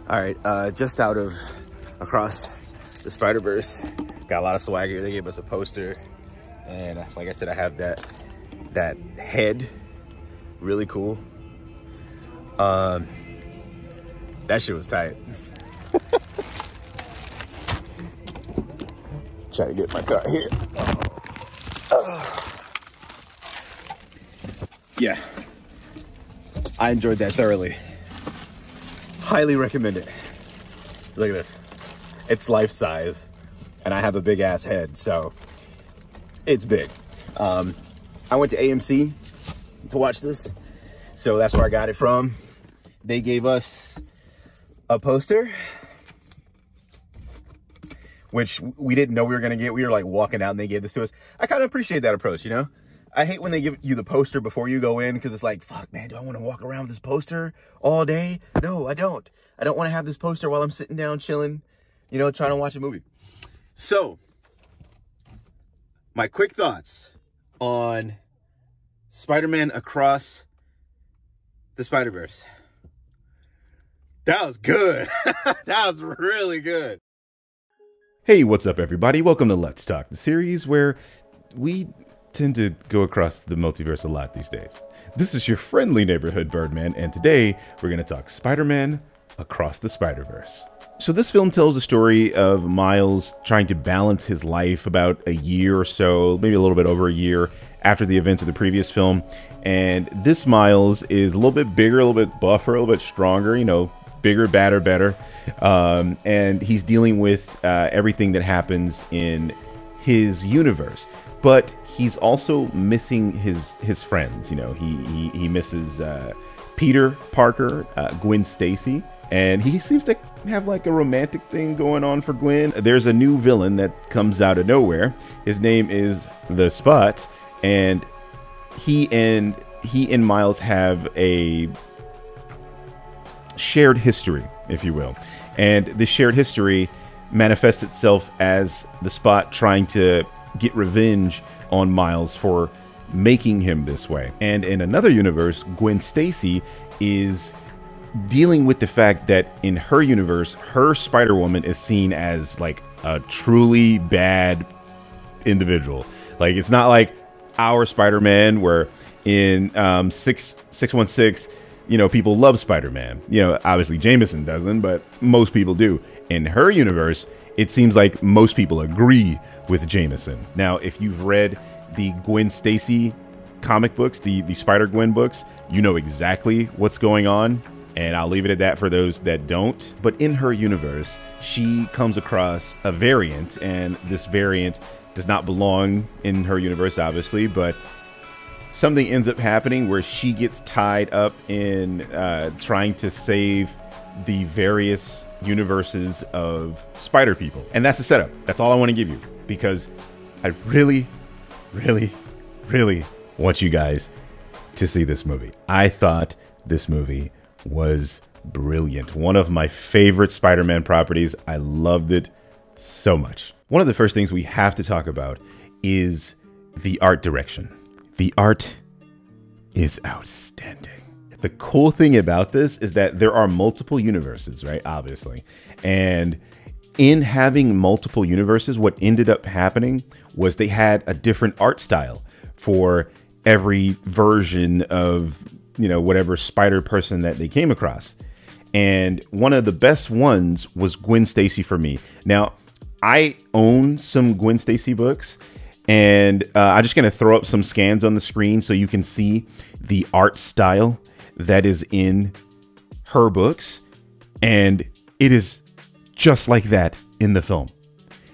All right, just out of Across the Spider-Verse, got a lot of swag here. They gave us a poster, and like I said, I have that head, really cool. That shit was tight. Try to get my car here. Yeah, I enjoyed that thoroughly. Highly recommend it. Look at this. It's life size, and I have a big ass head, so it's big. I went to AMC to watch this, so that's where I got it from. They gave us a poster, which we didn't know we were gonna get. We were like walking out and they gave this to us. I kind of appreciate that approach, you know? I hate when they give you the poster before you go in, because it's like, fuck, man, do I want to walk around with this poster all day? No, I don't. I don't want to have this poster while I'm sitting down chilling, you know, trying to watch a movie. So, my quick thoughts on Spider-Man Across the Spider-Verse. That was good. That was really good. Hey, what's up, everybody? Welcome to Let's Talk, the series where we tend to go across the multiverse a lot these days. This is your friendly neighborhood Birdman, and today we're going to talk Spider-Man Across the Spider-Verse. So this film tells the story of Miles trying to balance his life about a year or so, maybe a little bit over a year after the events of the previous film. And this Miles is a little bit bigger, a little bit buffer, a little bit stronger, you know, bigger, badder, better. And he's dealing with everything that happens in his universe. But he's also missing his friends. You know, he misses Peter Parker, Gwen Stacy, and he seems to have like a romantic thing going on for Gwen. There's a new villain that comes out of nowhere. His name is The Spot, and he and Miles have a shared history, if you will. And this shared history manifests itself as The Spot trying to get revenge on Miles for making him this way. And in another universe, Gwen Stacy is dealing with the fact that in her universe, her Spider-Woman is seen as like a truly bad individual. Like, it's not like our Spider-Man where in 616, you know, people love Spider-Man. You know, obviously Jameson doesn't, but most people do. In her universe, it seems like most people agree with Jameson. Now, if you've read the Gwen Stacy comic books, the Spider-Gwen books, you know exactly what's going on, and I'll leave it at that for those that don't. But in her universe, she comes across a variant, and this variant does not belong in her universe, obviously, but something ends up happening where she gets tied up in trying to save the various universes of Spider people. And that's the setup. That's all I want to give you, because I really, really, really want you guys to see this movie. I thought this movie was brilliant. One of my favorite Spider-Man properties. I loved it so much. One of the first things we have to talk about is the art direction. The art is outstanding. The cool thing about this is that there are multiple universes, right? Obviously. And in having multiple universes, what ended up happening was they had a different art style for every version of, you know, whatever Spider person that they came across. And one of the best ones was Gwen Stacy for me. Now, I own some Gwen Stacy books, and I'm just going to throw up some scans on the screen so you can see the art style that is in her books, and it is just like that in the film.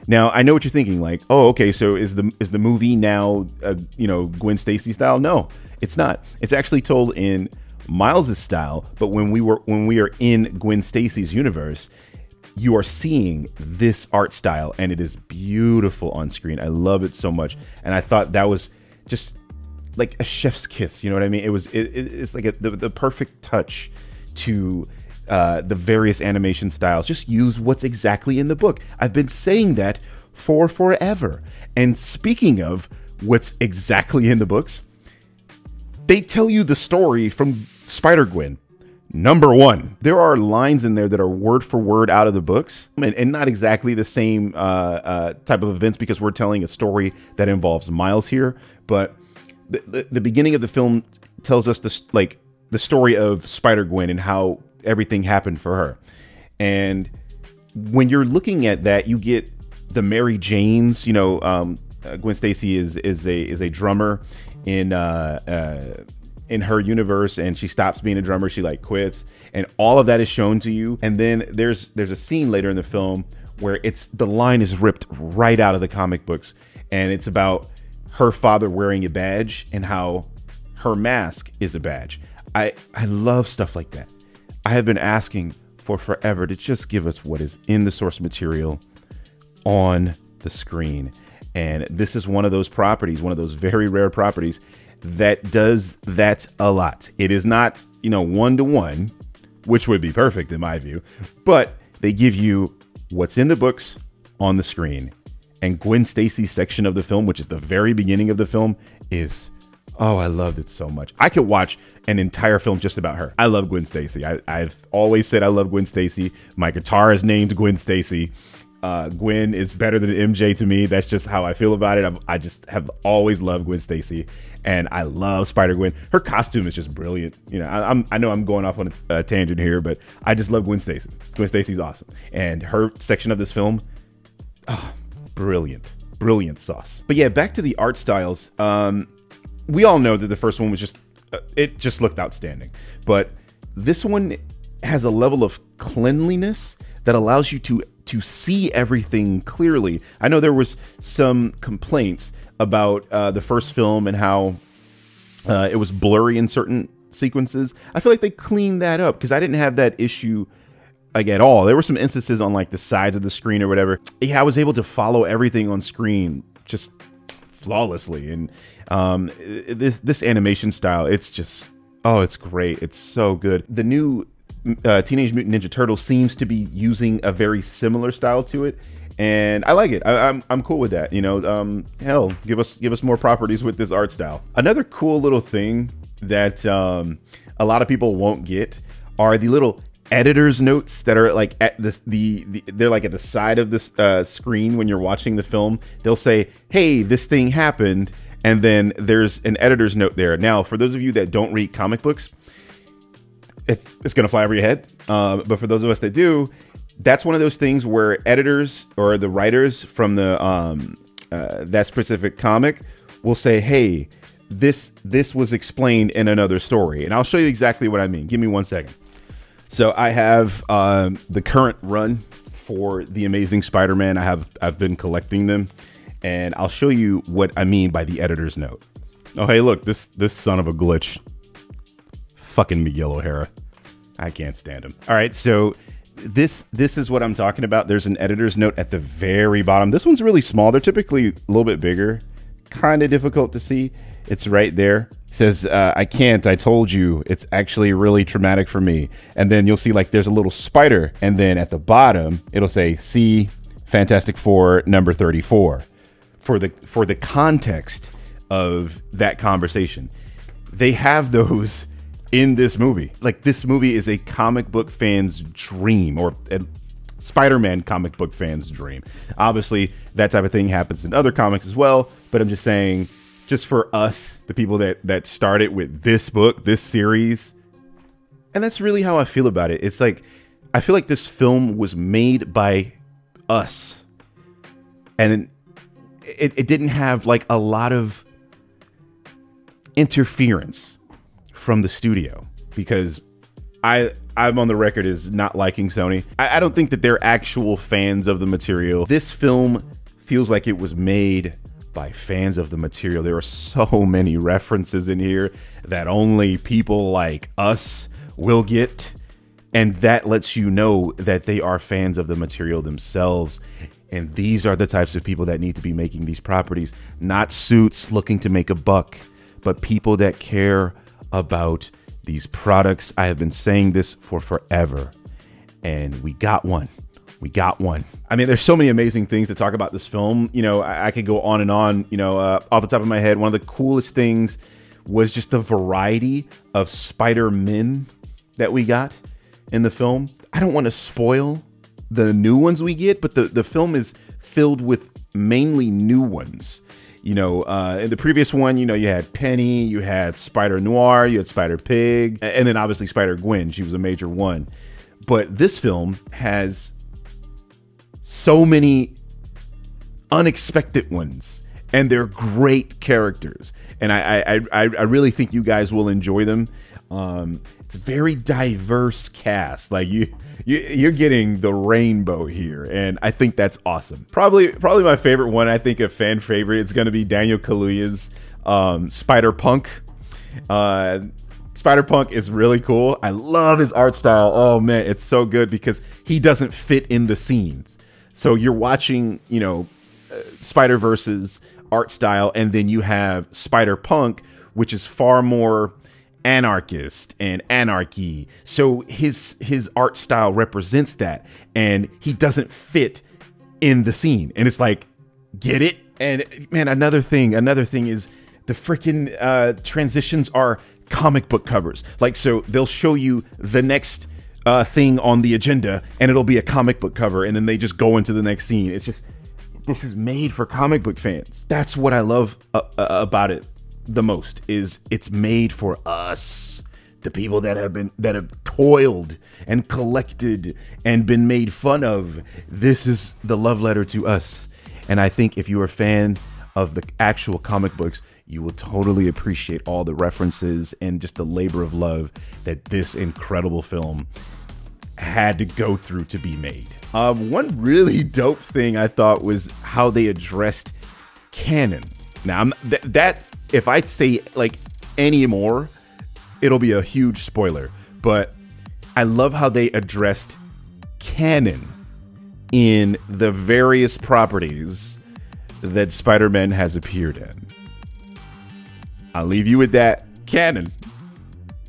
Now, I know what you're thinking, like, oh, okay, so is the movie now, you know, Gwen Stacy style? No, it's not. It's actually told in Miles's style, but when we are in Gwen Stacy's universe, you are seeing this art style, and it is beautiful on screen. I love it so much, and I thought that was just like a chef's kiss. You know what I mean? It's like the perfect touch to the various animation styles. Just use what's exactly in the book. I've been saying that for forever. And speaking of what's exactly in the books, they tell you the story from Spider-Gwen. Number one, there are lines in there that are word for word out of the books, and not exactly the same type of events, because we're telling a story that involves Miles here. But the beginning of the film tells us the story of Spider-Gwen and how everything happened for her. And when you're looking at that, you get the Mary Janes. You know, Gwen Stacy is a drummer in her universe, and she stops being a drummer. She like quits, and all of that is shown to you. And then there's a scene later in the film where the line is ripped right out of the comic books, and it's about her father wearing a badge and how her mask is a badge. I love stuff like that. I have been asking for forever to just give us what is in the source material on the screen. And this is one of those properties, one of those very rare properties that does that a lot. It is not, you know, one-to-one, which would be perfect in my view, but they give you what's in the books on the screen. And Gwen Stacy's section of the film, which is the very beginning of the film, is, oh, I loved it so much. I could watch an entire film just about her. I love Gwen Stacy. I've always said I love Gwen Stacy. My guitar is named Gwen Stacy. Gwen is better than MJ to me. That's just how I feel about it. I just have always loved Gwen Stacy, and I love Spider-Gwen. Her costume is just brilliant. You know, I know I'm going off on a tangent here, but I just love Gwen Stacy. Gwen Stacy's awesome, and her section of this film, oh, brilliant, brilliant sauce. But yeah, back to the art styles. We all know that the first one was just, it just looked outstanding, but this one has a level of cleanliness that allows you to see everything clearly. I know there was some complaints about the first film and how it was blurry in certain sequences. I feel like they cleaned that up, because I didn't have that issue like at all. There were some instances on like the sides of the screen or whatever. Yeah, I was able to follow everything on screen just flawlessly. And this animation style, it's just, oh, it's great. It's so good. The new Teenage Mutant Ninja Turtles seems to be using a very similar style to it, and I like it. I'm cool with that. You know, hell, give us more properties with this art style. Another cool little thing that a lot of people won't get are the little editor's notes that are like at this they're like at the side of this screen when you're watching the film. They'll say, hey, this thing happened, and then there's an editor's note there. Now, for those of you that don't read comic books, it's gonna fly over your head, but for those of us that do, that's one of those things where editors or the writers from the that specific comic will say, hey, this was explained in another story, and I'll show you exactly what I mean. Give me 1 second. So I have the current run for the Amazing Spider-Man. I've been collecting them, and I'll show you what I mean by the editor's note. Oh, hey, look, this son of a glitch. Fucking Miguel O'Hara. I can't stand him. All right, so this is what I'm talking about. There's an editor's note at the very bottom. This one's really small. They're typically a little bit bigger. Kind of difficult to see. It's right there. It says, I can't, I told you. It's actually really traumatic for me. And then you'll see like there's a little spider. And then at the bottom, it'll say, see Fantastic Four number 34 for the context of that conversation. They have those in this movie. Like, this movie is a comic book fan's dream, or a Spider-Man comic book fan's dream. Obviously, that type of thing happens in other comics as well, but I'm just saying, just for us, the people that started with this book, this series, and that's really how I feel about it. It's like, I feel like this film was made by us, and it didn't have like a lot of interference from the studio, because I'm on the record as not liking Sony. I don't think that they're actual fans of the material. This film feels like it was made by fans of the material. There are so many references in here that only people like us will get, and that lets you know that they are fans of the material themselves. And these are the types of people that need to be making these properties, not suits looking to make a buck, but people that care about these products. I have been saying this for forever, and we got one. We got one. I mean, there's so many amazing things to talk about this film. You know, I could go on and on. You know, off the top of my head, one of the coolest things was just the variety of Spider-Men that we got in the film. I don't want to spoil the new ones we get, but the film is filled with mainly new ones. You know, in the previous one, you know, you had Penny, you had Spider Noir, you had Spider Pig, and then obviously Spider Gwen. She was a major one. But this film has so many unexpected ones, and they're great characters. And I really think you guys will enjoy them. It's a very diverse cast. Like you're getting the rainbow here, and I think that's awesome. Probably my favorite one. I think a fan favorite. It's going to be Daniel Kaluuya's Spider-Punk. Spider-Punk is really cool. I love his art style. Oh man, it's so good because he doesn't fit in the scenes. So you're watching, you know, Spider-Verse's art style, and then you have Spider-Punk, which is far more anarchist and anarchy. So his art style represents that, and he doesn't fit in the scene. And it's like, get it? And man, another thing is the freaking transitions are comic book covers. Like, so they'll show you the next thing on the agenda, and it'll be a comic book cover, and then they just go into the next scene. It's just, this is made for comic book fans. That's what I love about it the most, is it's made for us, the people that have toiled and collected and been made fun of. This is the love letter to us. And I think if you're a fan of the actual comic books, you will totally appreciate all the references and just the labor of love that this incredible film had to go through to be made. One really dope thing I thought was how they addressed canon. Now, that if I'd say like any more, it'll be a huge spoiler, but I love how they addressed canon in the various properties that Spider-Man has appeared in. I'll leave you with that. Canon.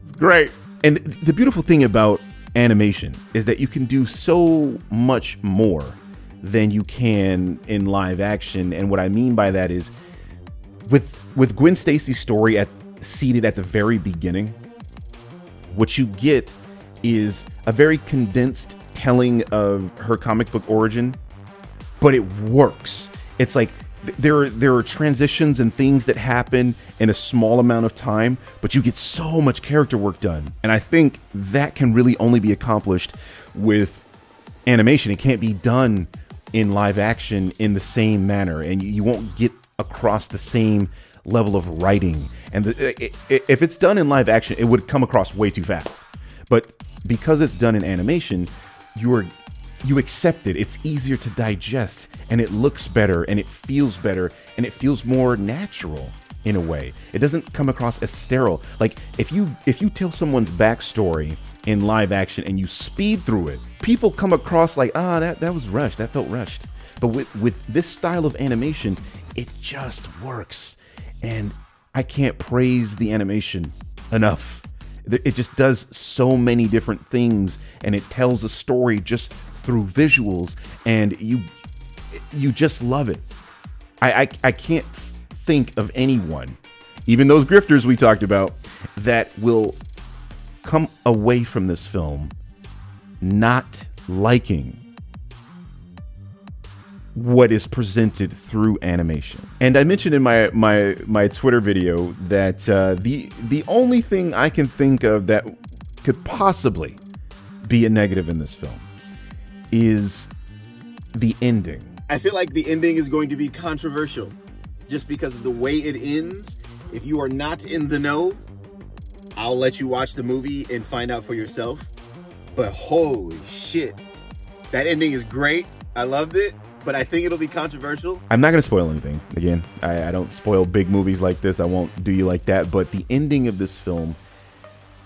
It's great. And the beautiful thing about animation is that you can do so much more than you can in live action. And what I mean by that is with Gwen Stacy's story seated at the very beginning, what you get is a very condensed telling of her comic book origin, but it works. It's like there are transitions and things that happen in a small amount of time, but you get so much character work done. And I think that can really only be accomplished with animation. It can't be done in live action in the same manner, and you won't get across the same level of writing. And if it's done in live action, it would come across way too fast. But because it's done in animation, you accept it. It's easier to digest, and it looks better, and it feels better, and it feels more natural in a way. It doesn't come across as sterile. Like if you tell someone's backstory in live action and you speed through it, people come across like, that was rushed. That felt rushed. But with this style of animation, it just works. And I can't praise the animation enough. It just does so many different things, and it tells a story just through visuals, and you just love it. I can't think of anyone, even those grifters we talked about, that will come away from this film not liking what is presented through animation. And I mentioned in my Twitter video that the only thing I can think of that could possibly be a negative in this film is the ending. I feel like the ending is going to be controversial just because of the way it ends. If you are not in the know, I'll let you watch the movie and find out for yourself. But holy shit, that ending is great. I loved it, but I think it'll be controversial. I'm not going to spoil anything. Again, I don't spoil big movies like this. I won't do you like that. But the ending of this film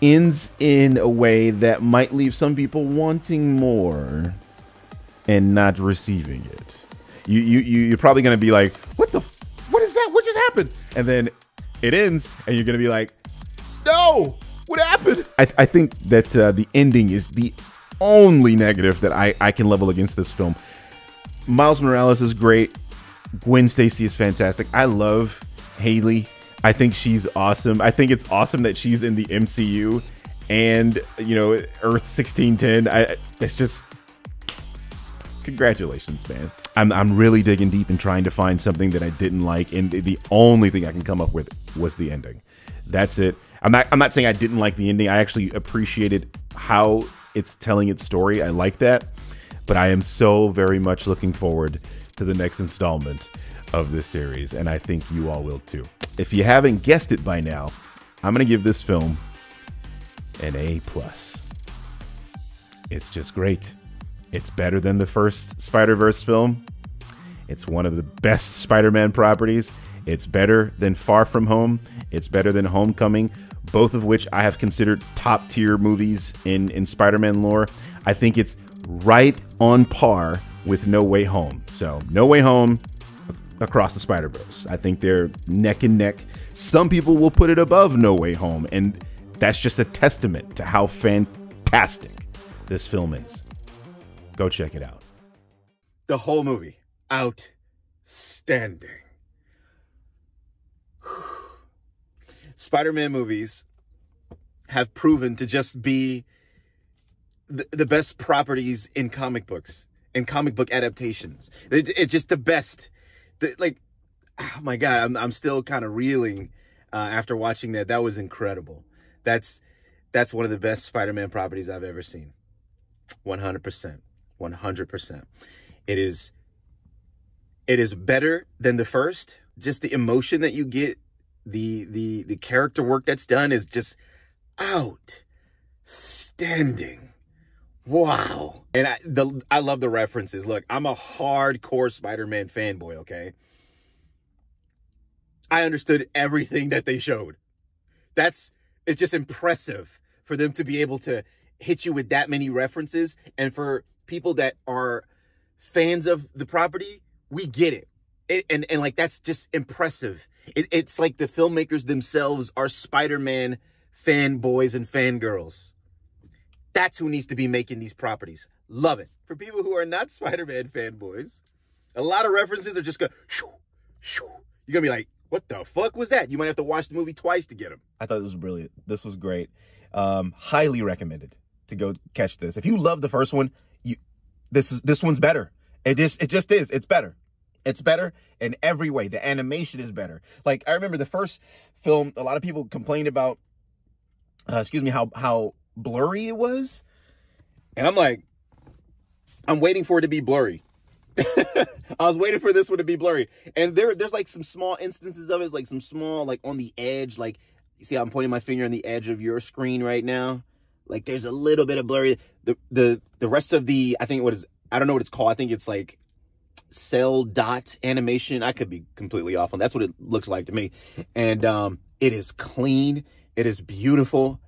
ends in a way that might leave some people wanting more and not receiving it. You're probably going to be like, what is that? What just happened? And then it ends, and you're going to be like, no, what happened? I think that the ending is the only negative that I can level against this film. Miles Morales is great. Gwen Stacy is fantastic. I love Haley. I think she's awesome. I think it's awesome that she's in the MCU and, you know, Earth 1610. It's just, congratulations, man. I'm really digging deep and trying to find something that I didn't like, and the only thing I can come up with was the ending. That's it. I'm not saying I didn't like the ending. I actually appreciated how it's telling its story. I like that. But I am so very much looking forward to the next installment of this series, and I think you all will too. If you haven't guessed it by now, I'm going to give this film an A+. It's just great. It's better than the first Spider-Verse film. It's one of the best Spider-Man properties. It's better than Far From Home. It's better than Homecoming, both of which I have considered top-tier movies in Spider-Man lore. I think it's right on par with No Way Home. So No Way Home, Across the Spider-Verse. I think they're neck and neck. Some people will put it above No Way Home, and that's just a testament to how fantastic this film is. Go check it out. The whole movie, outstanding. Spider-Man movies have proven to just be the best properties in comic books and comic book adaptations. It's just the best. Like, oh my God, I'm still kind of reeling after watching that. That was incredible. That's one of the best Spider-Man properties I've ever seen. 100%. 100%. It is better than the first. Just the emotion that you get, the character work that's done is just outstanding. Wow. And I love the references. Look, I'm a hardcore Spider-Man fanboy, okay? I understood everything that they showed. It's just impressive for them to be able to hit you with that many references. And for people that are fans of the property, we get it. And like, that's just impressive. It's like the filmmakers themselves are Spider-Man fanboys and fangirls. That's who needs to be making these properties. Love it. For people who are not Spider-Man fanboys, a lot of references are just going, shoo, shoo. You're going to be like, what the fuck was that? You might have to watch the movie twice to get them. I thought this was brilliant. This was great. Highly recommended to go catch this. If you love the first one, this one's better. It just is. It's better. It's better in every way. The animation is better. Like, I remember the first film, a lot of people complained about, how blurry it was. And I'm like, I'm waiting for it to be blurry. I was waiting for this one to be blurry. And there's like some small instances of it, like some small, like on the edge, like, you see how I'm pointing my finger on the edge of your screen right now? Like, there's a little bit of blurry. The rest of the, I don't know what it's called. I think it's like cell dot animation. I could be completely off on. That's what it looks like to me. And it is clean. It is beautiful.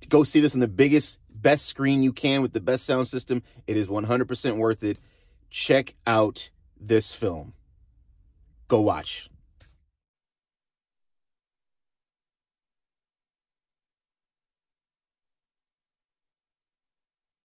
Go see this on the best screen you can with the best sound system. It is 100% worth it. Check out this film. Go watch.